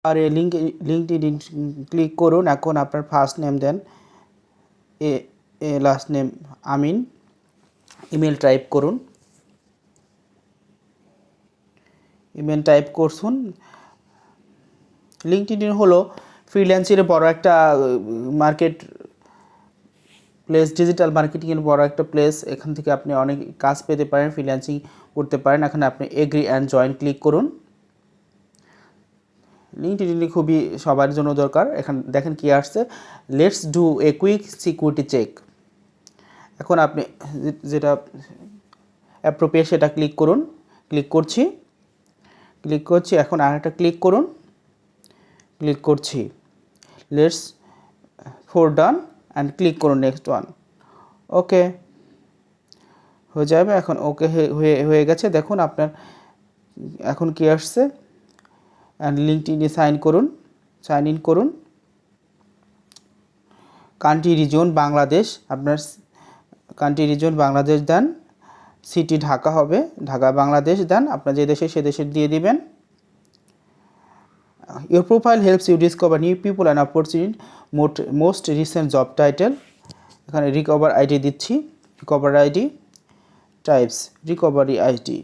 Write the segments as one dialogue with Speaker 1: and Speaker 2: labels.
Speaker 1: আর এই LinkedIn click করুন। এখন আপনার ফার্স্ট নেম দেন, লাস্ট নেম আমিন, ইমেল টাইপ করুন, ইমেল টাইপ করুন। লিঙ্কডইন হলো ফ্রিল্যান্সিংয়ের বড় একটা মার্কেট প্লেস, ডিজিটাল মার্কেটিংয়ের বড় একটা প্লেস। এখান থেকে আপনি অনেক কাজ পেতে পারেন, ফ্রিল্যান্সিং করতে পারেন। এখন আপনি এগ্রি অ্যান্ড জয়েন ক্লিক করুন। লিঙ্কডইন খুবই সবার জন্য দরকার। এখানে দেখেন কি আসছে, let's do a quick security check. এখন আপনি যেটা অ্যাপ্রোপ্রিয়েট সেটা ক্লিক করুন। ক্লিক করছি। এখন আরেকটা ক্লিক করুন, ক্লিক করছি। Let's four done and click করুন নেক্সট ওয়ান। ওকে হয়ে যাবে। এখন ওকে হয়ে গেছে। দেখুন আপনার এখন কি আসছে, অ্যান্ড লিঙ্কডইনে সাইন ইন করুন। কান্ট্রি রিজন বাংলাদেশ, আপনার কান্ট্রি রিজন বাংলাদেশ দেন, সিটি ঢাকা হবে, ঢাকা বাংলাদেশ দেন, আপনার যে দেশে সে দেশের দিয়ে দিবেন। Your profile helps you discover new people and opportunity, most recent job title, এখানে রিকভার আইডি দিচ্ছি, recover ID, types recovery ID,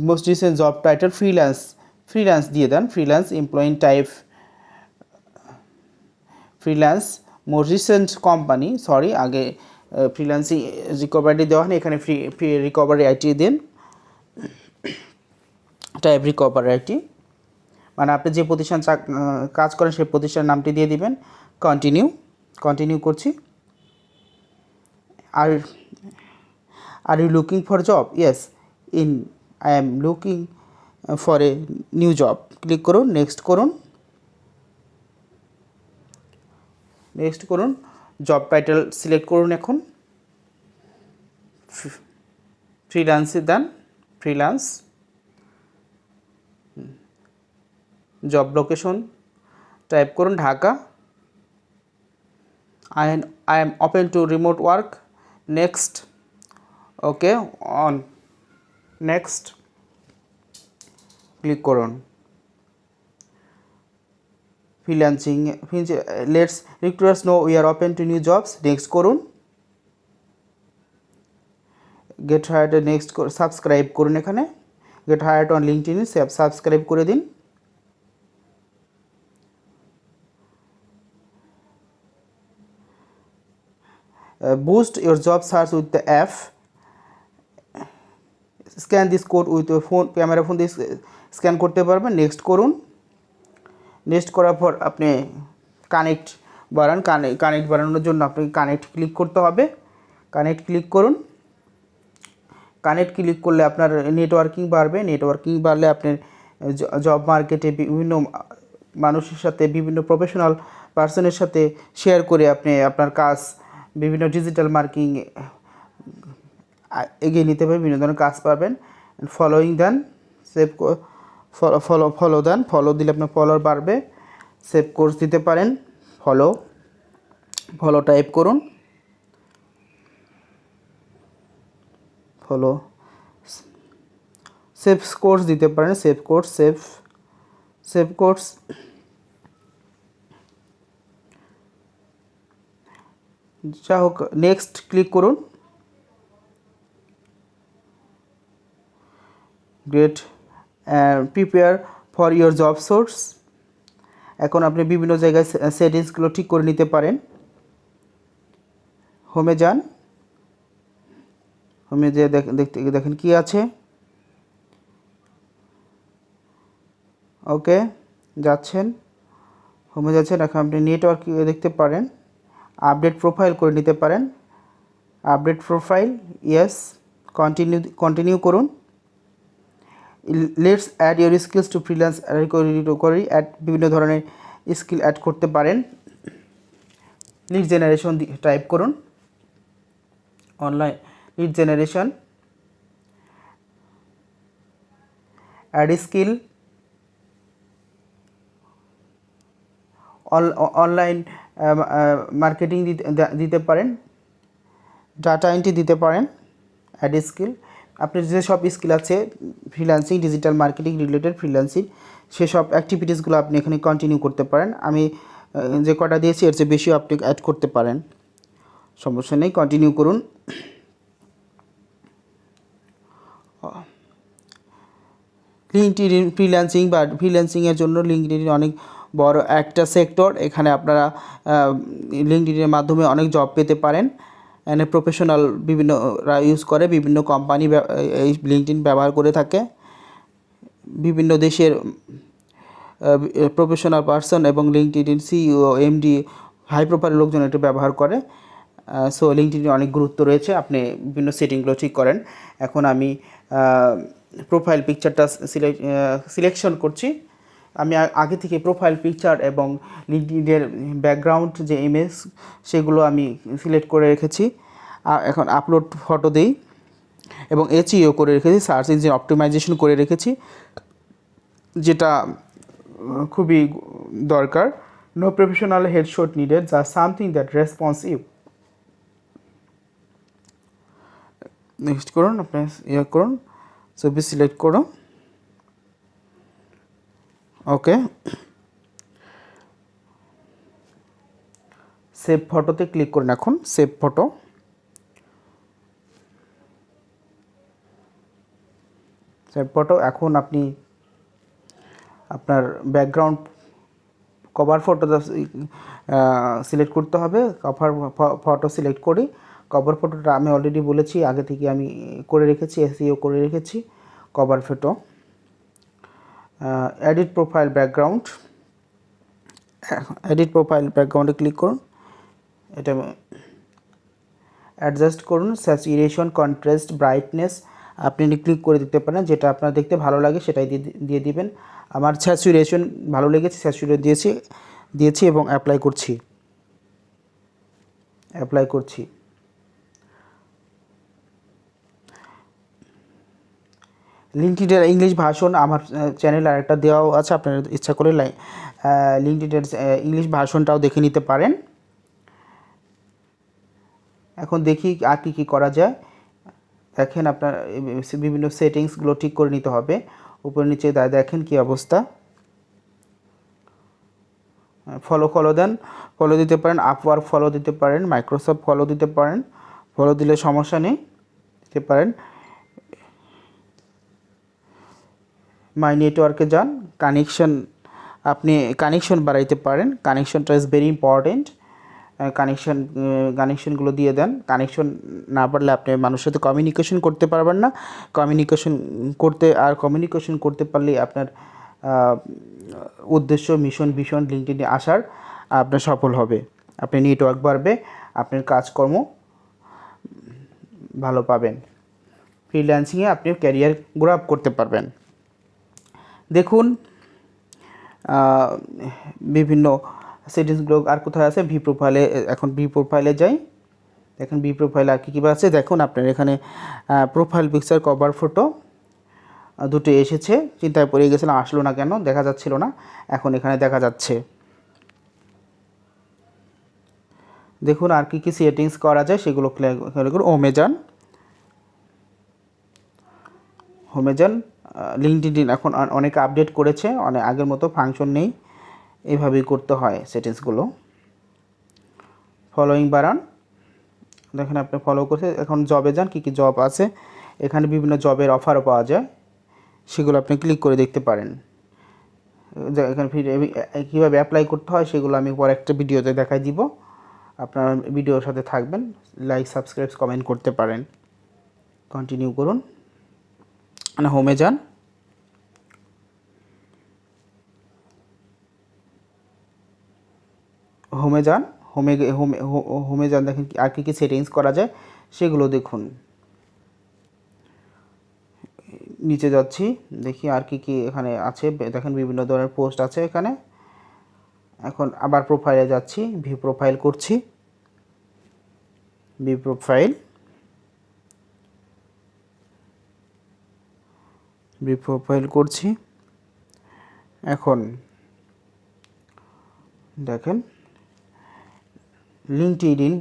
Speaker 1: most recent job title freelance দিয়ে দেন, freelance employee type freelance, most recent company, sorry আগে freelancing recovery দেওয়া হয়, এখানে free recovery IT দিন, type recovery IT, মানে আপনি যে প্রতিষ্ঠান কাজ করেন সেই প্রতিষ্ঠানের নামটি দিয়ে দিবেন। কন্টিনিউ করছি। Are you looking for job? Yes, I am looking for a new job. Click করুন, নেক্সট করুন। জব টাইটেল সিলেক্ট করুন। এখন ফ্রিল্যান্সে দেন, ফ্রিল্যান্স, জব লোকেশন টাইপ করুন Dhaka, I am open to remote work, next, okay on, next click করুন। Freelancing, let's recruiters know we are open to new jobs, next করুন। Get hired, next subscribe করুন। এখানে get hired on LinkedIn subscribe করে দিন। Boost your job search with the app, scan this code with your phone, camera phone দিয়ে scan করতে পারবেন। Next করুন। Next করার পর আপনি কানেক্ট বাড়ানোর জন্য আপনাকে কানেক্ট ক্লিক করতে হবে। কানেক্ট ক্লিক করুন। কানেক্ট ক্লিক করলে আপনার নেটওয়ার্কিং বাড়লে আপনার জব মার্কেটে বিভিন্ন মানুষের সাথে, বিভিন্ন প্রফেশনাল পার্সনের সাথে শেয়ার করে আপনি আপনার কাজ বিভিন্ন ডিজিটাল মার্কেটিং এগিয়ে নিতে পারবেন, বিভিন্ন ধরনের কাজ পাবেন। ফলোইং দেন, ফলো দিলে আপনার ফলোয়ার বাড়বে। সেভ কোর্স দিতে পারেন, ফলো টাইপ করুন, ফলো, সেভ কোর্স দিতে পারেন, সেভ কোর্স, যা হোক নেক্সট ক্লিক করুন। Great, prepare for your job source, এখন আপনি বিভিন্ন জায়গায় সেটিংসগুলো ঠিক করে নিতে পারেন। হোমে যান, হোমে যে দেখেন কি আছে, ওকে যাচ্ছেন, হোমে যাচ্ছেন। এখন আপনি নেটওয়ার্ক দেখতে পারেন, আপডেট প্রোফাইল করে নিতে পারেন, আপডেট প্রোফাইল, ইয়েস, কন্টিনিউ করুন। Let's add your skills to freelance add, বিভিন্ন ধরনের স্কিল অ্যাড করতে পারেন। লিড জেনারেশন টাইপ করুন, online lead generation, add skill, online marketing দিতে পারেন, ডাটা এন্ট্রি দিতে পারেন, অ্যাড স্কিল, আপনার যেসব স্কিল আছে freelancing, digital marketing related freelancing সেসব অ্যাক্টিভিটিসগুলো আপনি এখানে কন্টিনিউ করতে পারেন। আমি যে কটা দিয়েছি এর চেয়ে বেশিও আপনি অ্যাড করতে পারেন, সমস্যা নেই, কন্টিনিউ করুন। লিঙ্কডইন ফ্রিল্যান্সিং বা ফ্রিল্যান্সিংয়ের জন্য লিঙ্কডইন অনেক বড় একটা সেক্টর। এখানে আপনারা লিঙ্কডইনের মাধ্যমে অনেক জব পেতে পারেন। এখানে প্রফেশনাল বিভিন্নরা ইউজ করে, বিভিন্ন কোম্পানি এই লিঙ্কডইন ব্যবহার করে থাকে। বিভিন্ন দেশের প্রফেশনাল পার্সন এবং LinkedIn CEO, MD, high profile লোকজন এটা ব্যবহার করে। সো লিঙ্কডইনে অনেক গুরুত্ব রয়েছে, আপনি বিভিন্ন সেটিংগুলো ঠিক করেন। এখন আমি প্রোফাইল পিকচারটা সিলেকশন করছি। আমি আগে থেকে প্রোফাইল পিকচার এবং লিঙ্কডইনের ব্যাকগ্রাউন্ড যে ইমেজ সেগুলো আমি সিলেক্ট করে রেখেছি। এখন আপলোড ফটো দিই এবং এসইও করে রেখেছি, সার্চ ইঞ্জিন অপটিমাইজেশন করে রেখেছি, যেটা খুবই দরকার। No professional headshot needed, just something that responsive. Next করুন, আপনি করুন, ছবি সিলেক্ট করুন, ওকে। সেভ ফটোতে ক্লিক করুন। এখন সেভ ফটো, সেভ ফটো। এখন আপনি আপনার ব্যাকগ্রাউন্ড কভার ফটোটা সিলেক্ট করতে হবে। কভার ফটো সিলেক্ট করি। কভার ফটোটা আমি অলরেডি বলেছি, আগে থেকে আমি করে রেখেছি, এসইও করে রেখেছি। Cover photo, edit profile background, edit profile ব্যাকগ্রাউন্ডে ক্লিক করুন। এটা অ্যাডজাস্ট করুন, স্যাচুরেশন, কন্ট্রাস্ট, ব্রাইটনেস আপনি ক্লিক করে দিতে পারেন, যেটা আপনার দেখতে ভালো লাগে সেটাই দিয়ে দিবেন। আমার স্যাচুরেশন ভালো লেগেছে, স্যাচুরেট দিয়েছি এবং অ্যাপ্লাই করছি। লিঙ্কডইনের ইংলিশ ভার্সন আমার চ্যানেলে আরেকটা দেওয়াও আছে, আপনারা ইচ্ছা করে লিঙ্কডইনের ইংলিশ ভার্সনটাও দেখে নিতে পারেন। এখন দেখি আর কী করা যায়। দেখেন আপনার বিভিন্ন সেটিংসগুলো ঠিক করে নিতে হবে। উপরে নিচে দেখেন কি অবস্থা। ফলো দেন, ফলো দিতে পারেন, আপওয়ার্ক ফলো দিতে পারেন, মাইক্রোসফট ফলো দিতে পারেন, ফলো দিলে সমস্যা নেই, দিতে পারেন। মাই নেটওয়ার্কে যান, আপনি কানেকশন বাড়াইতে পারেন। কানেকশনটা ইজ ভেরি ইম্পর্টেন্ট। কানেকশনগুলো দিয়ে দেন। কানেকশন না পারলে আপনি মানুষের সাথে কমিউনিকেশন করতে পারবেন না। কমিউনিকেশন করতে পারলেই আপনার উদ্দেশ্য, মিশন, ভিশন লিঙ্কডইনে আসার আপনার সফল হবে। আপনার নেটওয়ার্ক বাড়বে, আপনার কাজকর্ম ভালো পাবেন। ফ্রিল্যান্সিংয়ে আপনি ক্যারিয়ার গ্রো আপ করতে পারবেন। দেখুন বিভিন্ন সেটিংসগুলো আর কোথায় আছে। এখন ভি প্রোফাইলে যাই। দেখেন ভি প্রোফাইলে আর কী আছে দেখুন। আপনার এখানে প্রোফাইল পিকচার, কভার ফটো দুটো এসেছে। চিন্তায় পড়ে গেছিলাম আসলো না কেন, দেখা যাচ্ছিল না, এখন এখানে দেখা যাচ্ছে। দেখুন আর কী সেটিংস করা যায় সেগুলো খেয়াল করুন। হোমে যান। লিঙ্কডইন এখন অনেক আপডেট করেছে, অনেক আগের মতো ফাংশন নেই, এইভাবেই করতে হয় সেটিংসগুলো। ফলোয়িং বাড়ান, দেখেন আপনি ফলো করছে। এখন জবে যান, কী জব আছে এখানে, বিভিন্ন জবের অফারও পাওয়া যায়, সেগুলো আপনি ক্লিক করে দেখতে পারেন। এখানে কীভাবে অ্যাপ্লাই করতে হয় সেগুলো আমি পরে একটা ভিডিওতে দেখাই দিব। আপনার ভিডিওর সাথে থাকবেন, লাইক, সাবস্ক্রাইব, কমেন্ট করতে পারেন। কন্টিনিউ করুন, মানে হোমে যান। হোমে যান, দেখেন আর কী সেটিংস করা যায় সেগুলো দেখুন। নিচে যাচ্ছি, দেখি আর কী এখানে আছে। দেখেন বিভিন্ন ধরনের পোস্ট আছে এখানে। এখন আবার প্রোফাইলে যাচ্ছি, ভি প্রোফাইল করছি। এখন দেখেন লিঙ্কডইন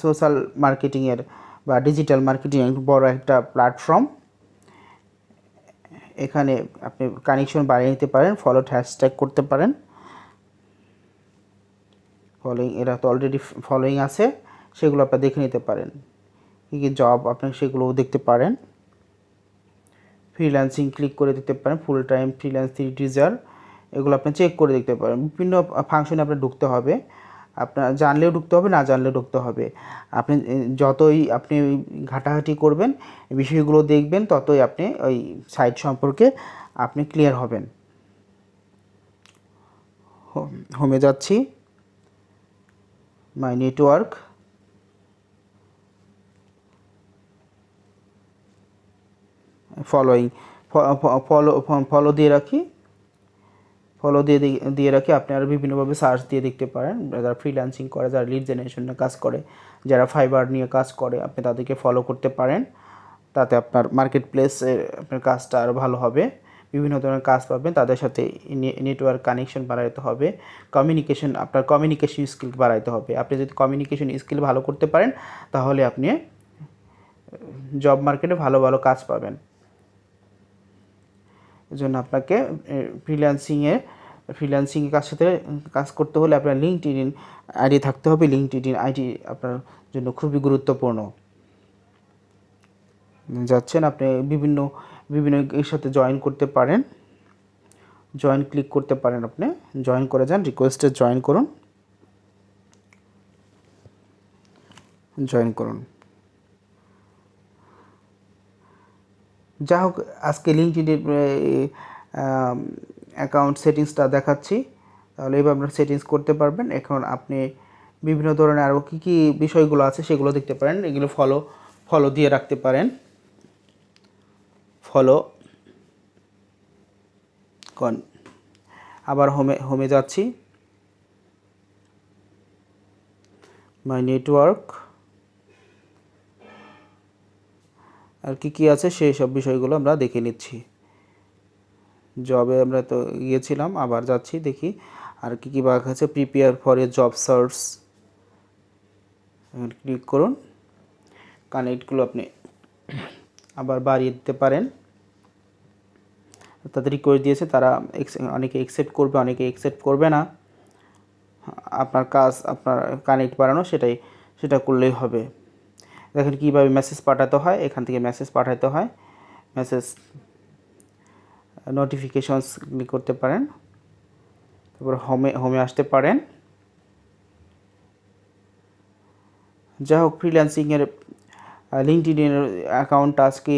Speaker 1: সোশ্যাল মার্কেটিংয়ের বা ডিজিটাল মার্কেটিং বড় একটা প্ল্যাটফর্ম। এখানে আপনি কানেকশন বাড়িয়ে নিতে পারেন, ফলো হ্যাশট্যাগ করতে পারেন। ফলোয়িং, এরা তো অলরেডি ফলোয়িং আছে, সেগুলো আপনি দেখে নিতে পারেন। কী কী জব আপনি সেগুলোও দেখতে পারেন। ফ্রিল্যান্সিং ক্লিক করে দিতে পারেন, ফুল টাইম ফ্রিল্যান্স 3 এগুলো আপনি চেক করে দেখতে পারেন। বিভিন্ন ফাংশনে আপনার ঢুকতে হবে, আপনার জানলেও ঢুকতে হবে, না জানলেও ঢুকতে হবে। আপনি যতই আপনি ঘাটাঘাটি করবেন, এই বিষয়গুলো দেখবেন, ততই আপনি ওই সাইট সম্পর্কে আপনি ক্লিয়ার হবেন। হোমে যাচ্ছি, মাই নেটওয়ার্ক, ফলোয়িং, ফলো দিয়ে রাখি, ফলো দিয়ে রাখি। আপনি আরও বিভিন্নভাবে সার্চ দিয়ে দেখতে পারেন। যারা ফ্রিল্যান্সিং করে, যারা লিড জেনারেশন নিয়ে কাজ করে, যারা ফাইবার নিয়ে কাজ করে, আপনি তাদেরকে ফলো করতে পারেন। তাতে আপনার মার্কেট প্লেসে আপনার কাজটা আরও ভালো হবে, বিভিন্ন ধরনের কাজ পাবেন। তাদের সাথে নেটওয়ার্ক কানেকশন বাড়াইতে হবে, আপনার কমিউনিকেশন স্কিল বাড়াইতে হবে। আপনি যদি কমিউনিকেশন স্কিল ভালো করতে পারেন, তাহলে আপনি জব মার্কেটে ভালো ভালো কাজ পাবেন। এজন্য আপনাকে ফ্রিল্যান্সিংয়ে কাজ করতে হলে আপনার লিঙ্কডইন আইডি থাকতে হবে। লিঙ্কডইন আইডি আপনার জন্য খুবই গুরুত্বপূর্ণ। যাচ্ছেন, আপনি বিভিন্ন বিভিন্ন এর সাথে জয়েন করতে পারেন, জয়েন ক্লিক করতে পারেন। আপনি জয়েন করে যান, রিকোয়েস্টে জয়েন করুন, জয়েন করুন। যা হোক, আজকে লিঙ্কডইনের অ্যাকাউন্ট সেটিংসটা দেখাচ্ছি, তাহলে এইভাবে আপনার সেটিংস করতে পারবেন। এখন আপনি বিভিন্ন ধরনের আরও কী কী বিষয়গুলো আছে সেগুলো দেখতে পারেন। এগুলো ফলো দিয়ে রাখতে পারেন। ফলো কন, আবার হোমে যাচ্ছি, মাই নেটওয়ার্ক, আর কী আছে সেই সব বিষয়গুলো আমরা দেখে নিচ্ছি। জবে আমরা তো গিয়েছিলাম, আবার যাচ্ছি, দেখি আর কী বাগ আছে। Prepare for a job search, click করুন। কানেক্টগুলো আপনি আবার বাড়িয়ে দিতে পারেন। তাদের রিকোয়েস্ট দিয়েছে, তারা অনেকে অ্যাকসেপ্ট করবে, অনেকে অ্যাকসেপ্ট করবে না। আপনার কাজ, আপনার কানেক্ট বাড়ানো, সেটা করলেই হবে। দেখেন কীভাবে মেসেজ পাঠাতে হয়, এখান থেকে মেসেজ পাঠাতে হয়। মেসেজ নোটিফিকেশনস ক্লিক করতে পারেন, তারপর হোমে আসতে পারেন। যা হোক, ফ্রিল্যান্সিংয়ের লিঙ্কডইনের অ্যাকাউন্ট আজকে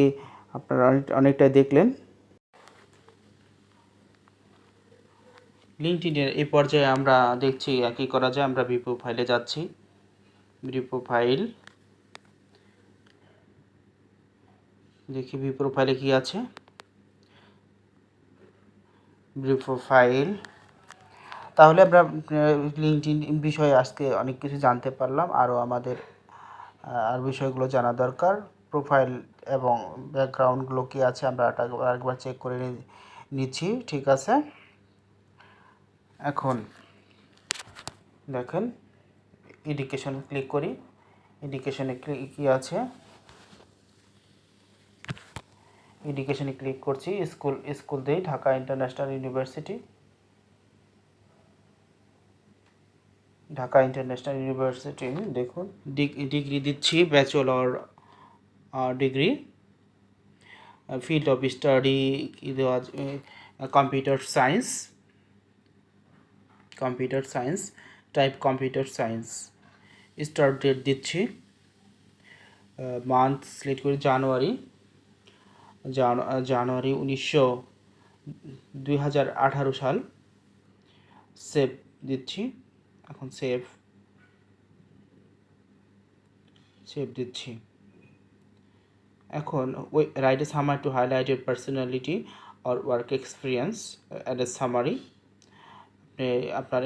Speaker 1: আপনারা অনেকটাই দেখলেন। লিঙ্কডইনের এই পর্যায়ে আমরা দেখছি কী করা যায়। আমরা ভিউ প্রোফাইলে যাচ্ছি, ভিউ প্রোফাইল দেখি ভিউ প্রোফাইলে কী আছে। ভিউ প্রোফাইল, তাহলে আমরা লিঙ্কডইন বিষয়ে আজকে অনেক কিছু জানতে পারলাম। আরও আমাদের আর বিষয়গুলো জানা দরকার। প্রোফাইল এবং ব্যাকগ্রাউন্ডগুলো কী আছে আমরা আরেকবার চেক করে নিচ্ছি। ঠিক আছে, এখন দেখেন এডুকেশন ক্লিক করি। এডুকেশনে কী আছে, এডুকেশনে ক্লিক করছি। স্কুল দেই, Dhaka international university, Dhaka international university. দেখুন ডিগ্রি দিচ্ছি, bachelor degree. Field of study কী দেওয়া আছে, computer science, type computer science. Start date দিচ্ছি, মান্থ সিলেক্ট করি জানুয়ারি 2018 সাল। সেভ দিচ্ছি, এখন সেভ দিচ্ছি। এখন write a summary to highlight your personality or work experience and a summary. আপনার